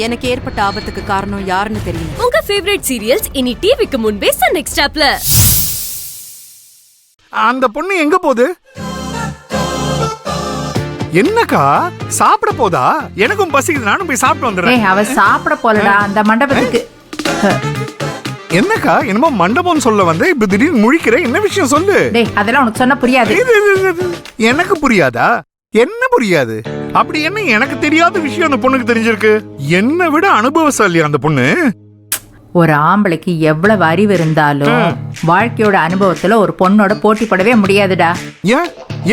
எனக்கு ஏற்பட்ட ஆபத்துக்கு காரணம் யாருன்னு தெரியும். உங்க ஃபேவரட் சீரியல்ஸ் இனி டிவிக்கு முன்பே சன் நெக்ஸ்ட் ஆப்ல. அந்த பொண்ணு எங்க போகுது? என்னக்கா சாப்பிட போதா? எனக்கும் பசிக்குது, நானும் போய் சாப்பிட்டு வந்துடுறேன். அவ சாப்பிட போலடா அந்த மண்டபத்துக்கு. என்னக்கா என்னமோ மண்டபம் சொல்ல வந்து இப்ப திடீர்னு முழிக்கிற, என்ன விஷயம் சொல்லு. அதெல்லாம் உனக்கு சொன்ன புரியாது. எனக்கு புரியாதா? என்ன புரியாது? அப்படி என்ன எனக்கு தெரியாத விஷயம் அந்த பொண்ணுக்கு தெரிஞ்சிருக்கு? என்னை விட அனுபவசாலி அந்த பொண்ணு. ஒரு ஆம்பளைக்கு எவ்வளவு அறிவு இருந்தாலும் வாழ்க்கையோட அனுபவத்துல ஒரு பொண்ணோட போட்டி போடவே முடியாதுடா.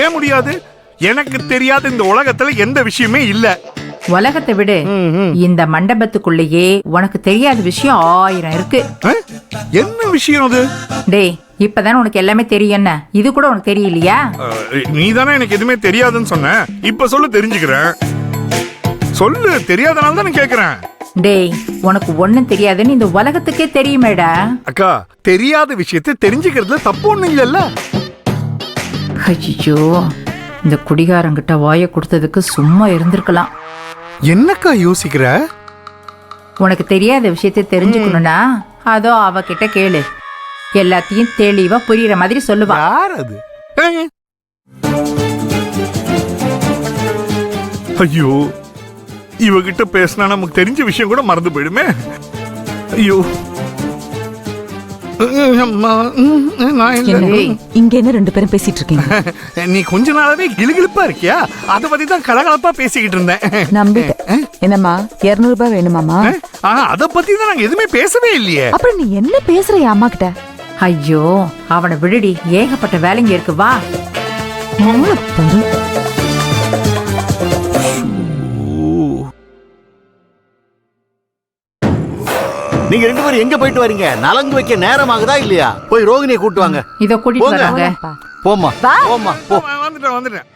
ஏன் முடியாது? எனக்கு தெரியாத இந்த உலகத்துல எந்த விஷயமே இல்ல. உலகத்தை விடு, இந்த மண்டபத்துக்குள்ளேயே உனக்கு தெரியாத விஷயம் 1000 இருக்கு. என்ன விஷயம் அது? டேய், இப்பதானே உனக்கு எல்லாமே தெரியும். இது கூட உனக்கு தெரியலையா? நீ தானே எனக்கு எதுவுமே தெரியாதுன்னு சொன்ன. இப்ப சொல்லு, தெரிஞ்சுக்கிறேன். சொல்லு, தெரியாதனால தான் கேக்குறேன். டேய், உனக்கு ஒண்ணும் தெரியாதுன்னு இந்த உலகத்துக்கே தெரியுமேடா. அக்கா, தெரியாத விஷயத்தை தெரிஞ்சுக்கிறதுல தப்பு ஒண்ணும் இல்லல்ல. ஐயோ, இந்த குடிகாரங்கிட்ட வாயை கொடுத்ததுக்கு சும்மா இருந்திருக்கலாம். என்னக்கா யோசிக்கிற? உனக்கு தெரியாத விஷயத்தை தெரிஞ்சுக்கணும்னா அதோ அவகிட்ட கேளு. எல்லாத்தையும் தெளிவா புரியுற மாதிரி சொல்லுவா. யார் அது? ஐயோ, இவகிட்ட பேசினா நமக்கு தெரிஞ்ச விஷயம் கூட மறந்து போயிடுமே. ஐயோ, இங்க என்ன 2 பேரும் பேசிட்டு இருக்கீங்க? நீ கொஞ்ச நாளாவே கிளுகிளுப்பா இருக்கியா? அத பத்தி தான் கலகலப்பா பேசிக்கிட்டு இருந்தேன். நம்பிட்டேன். என்னம்மா 200 ரூபாய் வேணுமாமா? அத பத்தி தான் நாங்க எதுவுமே பேசவே இல்லையே. அப்புறம் நீ என்ன பேசுற அம்மா கிட்ட? ஐயோ, அவனை விடுடி, ஏகப்பட்ட வேலைங்க இருக்கு. வா. நீங்க 2 பேரும் எங்க போயிட்டு வரீங்க? நலங்கு வைக்க நேரம் ஆகுதா இல்லையா? போய் ரோகிணியை கூட்டு வாங்க. இத கூட்டிட்டு வராங்க. போமா போமா போ. வந்துட்டேன்.